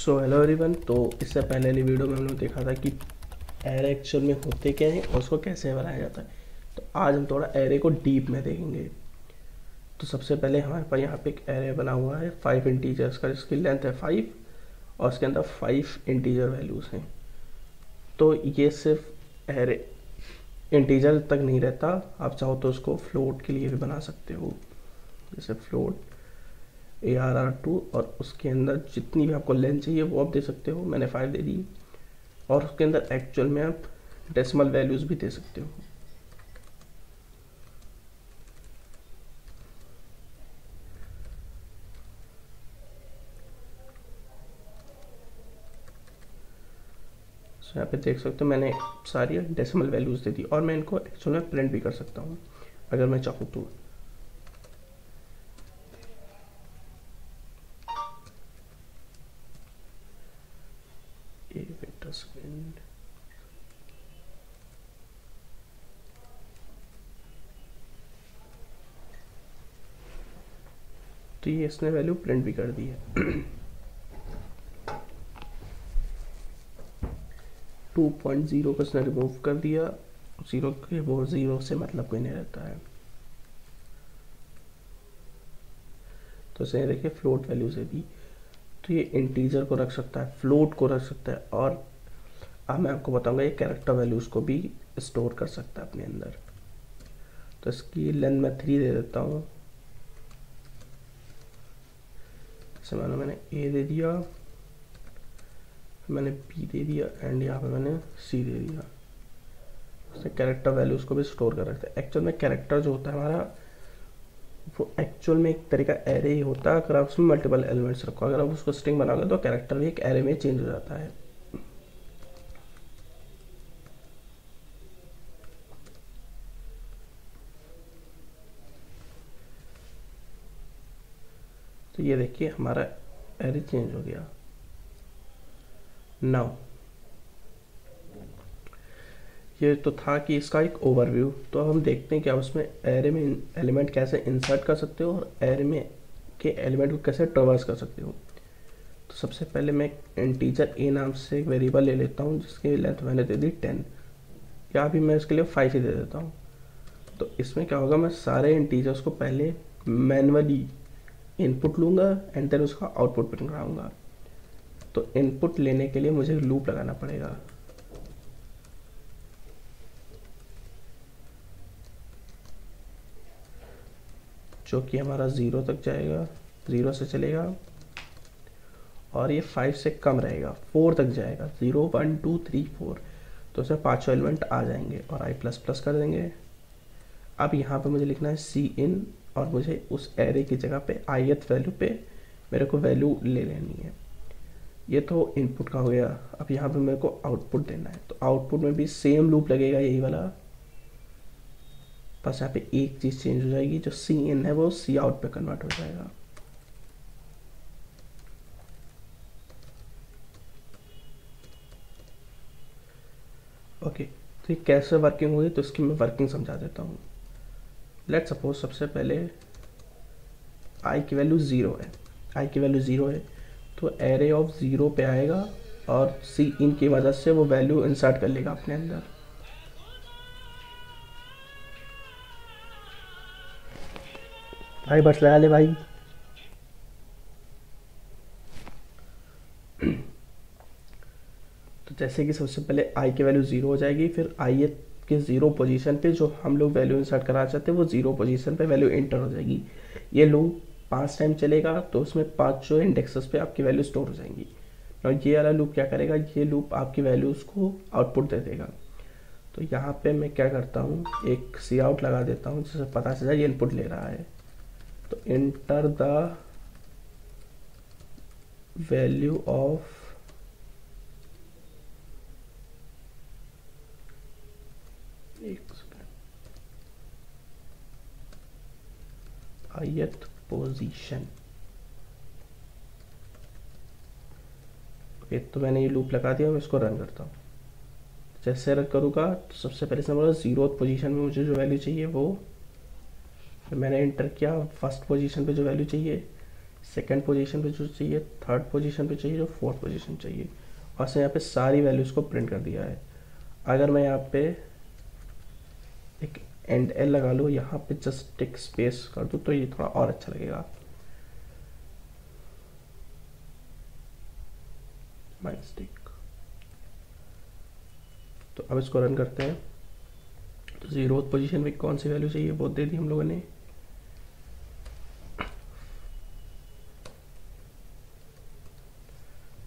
So hello everyone. तो इससे पहले वाली वीडियो में हम लोग देखा था कि एरे एक्चुअल में होते क्या हैं और उसको कैसे बनाया जाता है। तो आज हम थोड़ा एरे को डीप में देखेंगे। तो सबसे पहले हमारे पास यहाँ पे एक एरे बना हुआ है 5 इंटीजर्स का, जिसकी लेंथ है 5 और उसके अंदर 5 इंटीजर वैल्यूज़ हैं। तो ये सिर्फ एरे इंटीजर तक नहीं रहता, आप चाहो तो उसको फ्लोट के लिए भी बना सकते हो, जैसे फ्लोट ARR2, और उसके अंदर जितनी भी आपको लेंथ चाहिए वो आप दे सकते हो। मैंने 5 दे दी, और उसके अंदर एक्चुअल में आप डेसिमल वैल्यूज़ भी दे सकते हो। तो यहाँ पे देख सकते हो मैंने सारी डेसिमल वैल्यूज़ दे दी, और मैं इनको एक्चुअल में प्रिंट भी कर सकता हूँ अगर मैं चाहूँ तो। तो ये इसने वैल्यू प्रिंट भी कर दी है। 2.0 को इसने रिमूव कर दिया, जीरो के वो जीरो से मतलब कोई नहीं रहता है। तो इसे देखिए फ्लोट वैल्यू से दी, तो ये इंटीजर को रख सकता है, फ्लोट को रख सकता है, और अब मैं आपको बताऊंगा ये कैरेक्टर वैल्यूज़ को भी स्टोर कर सकता है अपने अंदर। तो इसकी लेंथ मैं 3 दे देता हूँ। जैसे मैंने ए दे दिया, मैंने बी दे दिया, एंड यहाँ पे मैंने सी दे दिया। उससे कैरेक्टर वैल्यूज़ को भी स्टोर कर रखते हैं। एक्चुअल में कैरेक्टर जो होता है हमारा, वो एक्चुअल में एक तरीका एरे ही होता है। अगर आप उसमें मल्टीपल एलिमेंट्स रखो, अगर आप उसको स्ट्रिंग बनाओगे तो कैरेक्टर भी एक एरे में चेंज हो जाता है। तो ये देखिए हमारा एरे चेंज हो गया। नाउ ये तो था कि इसका एक ओवरव्यू। तो अब हम देखते हैं कि आप उसमें एरे में एलिमेंट कैसे इंसर्ट कर सकते हो और एरे में के एलिमेंट को कैसे ट्रावर्स कर सकते हो। तो सबसे पहले मैं इंटीजर ए नाम से एक वेरिएबल ले लेता हूँ, जिसकी लेंथ मैंने दे दी 10, या भी मैं इसके लिए 5 ही दे देता हूँ। तो इसमें क्या होगा, मैं सारे इंटीजर्स को पहले मैनुअली इनपुट लूँगा एंड देन उसका आउटपुट प्रिंट कराऊँगा। तो इनपुट लेने के लिए मुझे लूप लगाना पड़ेगा। जो कि हमारा 0 तक जाएगा, 0 से चलेगा, और ये 5 से कम रहेगा, 4 तक जाएगा, 0 1 2 3 4। तो इसमें 5 एलिमेंट आ जाएंगे और आई प्लस प्लस कर देंगे। अब यहाँ पे मुझे लिखना है सी इन, और मुझे उस एरे की जगह पे ith वैल्यू पे मेरे को वैल्यू ले लेनी है। ये तो इनपुट का हो गया। अब यहाँ पे मेरे को आउटपुट देना है, तो आउटपुट में भी सेम लूप लगेगा, यही वाला। बस यहाँ पे एक चीज़ चेंज हो जाएगी, जो सी इन है वो सी आउट पे कन्वर्ट हो जाएगा। ओके, तो ये कैसे वर्किंग होगी, तो इसकी मैं वर्किंग समझा देता हूँ। लेट सपोज सबसे पहले आई की वैल्यू 0 है, आई की वैल्यू 0 है, तो एरे ऑफ 0 पे आएगा और सी इन की मदद से वो वैल्यू इंसर्ट कर लेगा अपने अंदर। भाई बस लगा ले भाई। तो जैसे कि सबसे पहले आई की वैल्यू 0 हो जाएगी, फिर आई के 0 पोजीशन पे जो हम लोग वैल्यू इंसर्ट करना चाहते हैं वो 0 पोजीशन पे वैल्यू एंटर हो जाएगी। ये लूप 5 टाइम चलेगा, तो उसमें 5 जो इंडेक्सेस पे आपकी वैल्यू स्टोर हो जाएंगी। और ये वाला लूप क्या करेगा, ये लूप आपकी वैल्यूज़ को आउटपुट दे देगा। तो यहाँ पे मैं क्या करता हूँ, एक सी आउट लगा देता हूँ, जिससे पता चला ये इनपुट ले रहा है। तो enter the value of ith position. Okay, तो मैंने ये लूप लगा दिया, मैं इसको रन करता हूँ। जैसे रन करूँगा तो सबसे पहले से बोला 0th पोजीशन में मुझे जो वैल्यू चाहिए वो, फिर मैंने इंटर किया फर्स्ट पोजीशन पे जो वैल्यू चाहिए, सेकंड पोजीशन पे जो चाहिए, थर्ड पोजीशन पे चाहिए, जो फोर्थ पोजीशन चाहिए, और से यहाँ पे सारी वैल्यूज़ को प्रिंट कर दिया है। अगर मैं यहाँ पे एक एंड एल लगा लूँ, यहाँ पे जस्ट एक स्पेस कर दूँ, तो ये थोड़ा और अच्छा लगेगा। माइस्टिक। तो अब इसको रन करते हैं। तो जीरोथ पोजीशन में कौन सी वैल्यू चाहिए वो दे दी हम लोगों ने।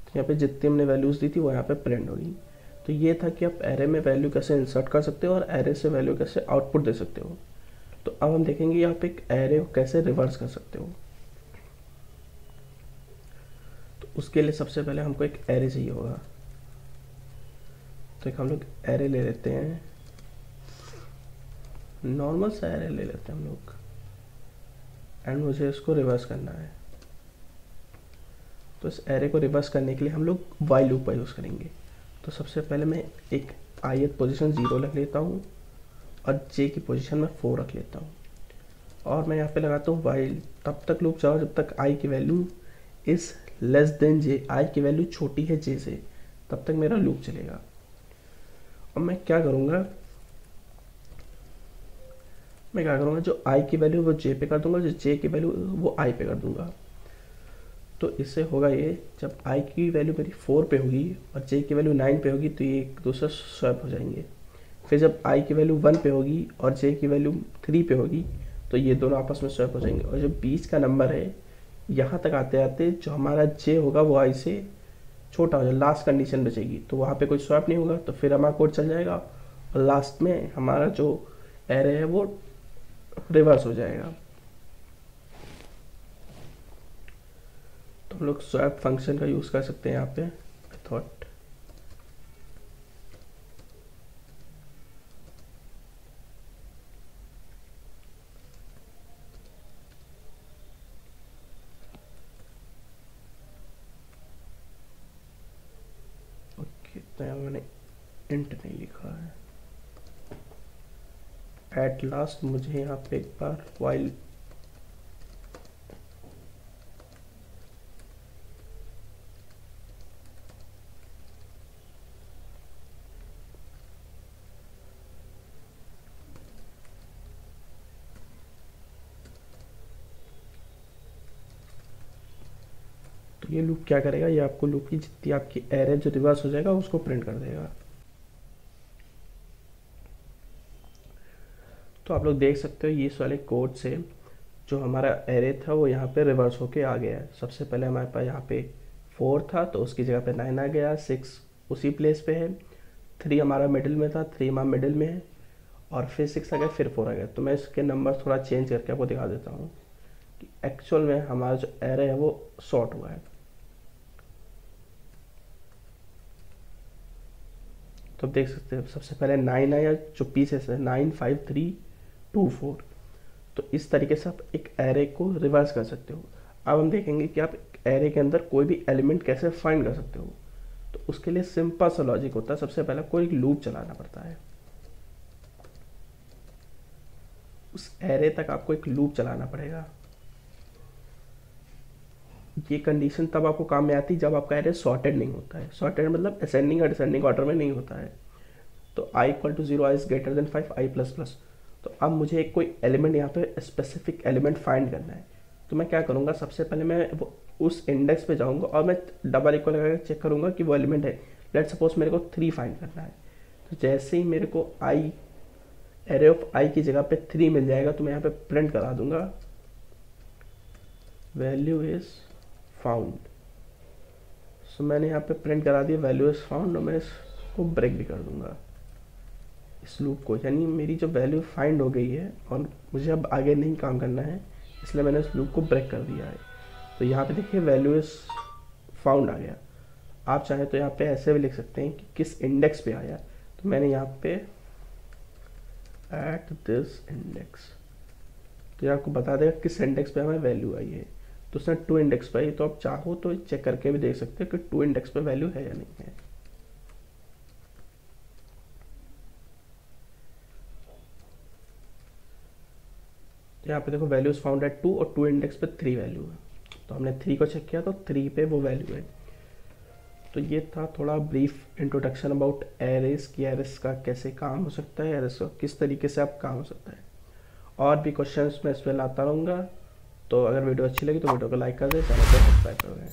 यहाँ पे जितनी हमने वैल्यूज़ दी थी वो यहाँ पे प्रिंट होगी। तो ये था कि आप एरे में वैल्यू कैसे इंसर्ट कर सकते हो और एरे से वैल्यू कैसे आउटपुट दे सकते हो। तो अब हम देखेंगे आप एक एरे को कैसे रिवर्स कर सकते हो। तो उसके लिए सबसे पहले हमको एक एरे चाहिए होगा। तो एक हम लोग एरे ले लेते हैं, नॉर्मल सा एरे ले लेते हैं हम लोग, एंड मुझे इसको रिवर्स करना है। तो इस एरे को रिवर्स करने के लिए हम लोग वाइल लूप का यूज़ करेंगे। तो सबसे पहले मैं एक ith पोजीशन 0 रख लेता हूँ और j की पोजीशन में 4 रख लेता हूँ, और मैं यहाँ पे लगाता हूँ वाइल। तब तक लूप चलाओ जब तक i की value is less than j, i की वैल्यू छोटी है j से, तब तक मेरा लूप चलेगा। और मैं क्या करूँगा जो i की वैल्यू वो j पे कर दूंगा, जो j की वैल्यू वो i पे कर दूंगा। तो इससे होगा ये, जब i की वैल्यू मेरी 4 पे होगी और j की वैल्यू 9 पे होगी तो ये एक दूसरे स्वैप हो जाएंगे। फिर जब i की वैल्यू 1 पे होगी और j की वैल्यू 3 पे होगी तो ये दोनों आपस में स्वैप हो जाएंगे। और जो बीच का नंबर है, यहाँ तक आते आते जो हमारा j होगा वो i से छोटा हो जाए, लास्ट कंडीशन बचेगी, तो वहाँ पे कोई स्वैप नहीं होगा, तो फिर हमारा कोड चल जाएगा और लास्ट में हमारा जो एरे है वो रिवर्स हो जाएगा। तो हम लोग स्वैप फंक्शन का यूज़ कर सकते हैं यहाँ पे। थॉट ओके, तो यहाँ मैंने इंट नहीं लिखा है। एट लास्ट मुझे यहाँ पे एक बार वाइल तो ये लूप क्या करेगा, ये आपको लूप की जितनी आपकी एरे जो रिवर्स हो जाएगा उसको प्रिंट कर देगा। तो आप लोग देख सकते हो ये इस वाले कोड से जो हमारा एरे था वो यहाँ पे रिवर्स होके आ गया है। सबसे पहले हमारे पास यहाँ पे 4 था तो उसकी जगह पे 9 आ गया, 6 उसी प्लेस पे है, 3 हमारा मिडिल में था, 3 हमारा मिडिल में है, और फिर 6 आ गया, फिर 4 आ गया। तो मैं इसके नंबर थोड़ा चेंज करके आपको दिखा देता हूँ कि एक्चुअल में हमारा जो एरे है वो शॉर्ट हुआ है। तो आप देख सकते हो सबसे पहले 9 आया, जो पीसेस है 9 5 3 2 4। तो इस तरीके से आप एक एरे को रिवर्स कर सकते हो। अब हम देखेंगे कि आप एरे के अंदर कोई भी एलिमेंट कैसे फाइंड कर सकते हो। तो उसके लिए सिंपल सा लॉजिक होता है, सबसे पहले कोई लूप चलाना पड़ता है। उस एरे तक आपको एक लूप चलाना पड़ेगा। ये कंडीशन तब आपको काम में आती है जब आपका एरे सॉर्टेड नहीं होता है। सॉर्टेड मतलब असेंडिंग और डिसेंडिंग ऑर्डर में नहीं होता है। तो i equal to 0, I is greater than 5, i plus plus. तो अब मुझे एक कोई एलिमेंट यहाँ पे स्पेसिफिक एलिमेंट फाइंड करना है। तो मैं क्या करूँगा, सबसे पहले मैं वो उस इंडेक्स पे जाऊँगा और मैं डबल इक्वल लगा चेक करूँगा कि वो एलिमेंट है। लेट सपोज मेरे को 3 फाइंड करना है। तो जैसे ही मेरे को आई एरे ऑफ आई की जगह पे 3 मिल जाएगा तो मैं यहाँ पे प्रिंट करा दूंगा वैल्यू इज फाउंड। सो मैंने यहाँ पे प्रिंट करा दिया वैल्यू इज फाउंड, और मैं इसको ब्रेक भी कर दूंगा इस लूप को। यानी मेरी जो वैल्यू फाइंड हो गई है और मुझे अब आगे नहीं काम करना है, इसलिए मैंने इस लूप को ब्रेक कर दिया है। तो यहाँ पे देखिए वैल्यू इज फाउंड आ गया। आप चाहे तो यहाँ पे ऐसे भी लिख सकते हैं कि किस इंडेक्स पे आया। तो मैंने यहाँ पे एट दिस इंडेक्स, तो ये आपको बता देगा किस इंडेक्स पे हमें वैल्यू आई है। तो उसने 2 इंडेक्स पे आई, तो आप चाहो तो चेक करके भी देख सकते हो कि 2 इंडेक्स पे वैल्यू है या नहीं है। तो यहाँ पे देखो वैल्यूज फाउंड एट 2 और 2 इंडेक्स पे 3 वैल्यू है। तो हमने 3 को चेक किया तो 3 पे वो वैल्यू है। तो ये था थोड़ा ब्रीफ इंट्रोडक्शन अबाउट एरेस कि एरेस का कैसे काम हो सकता है, एरेस का किस तरीके से आप काम हो सकता है। और भी क्वेश्चंस मैं इस पर लाता रहूँगा। तो अगर वीडियो अच्छी लगी तो वीडियो को लाइक कर दें, चैनल को सब्सक्राइब कर दें।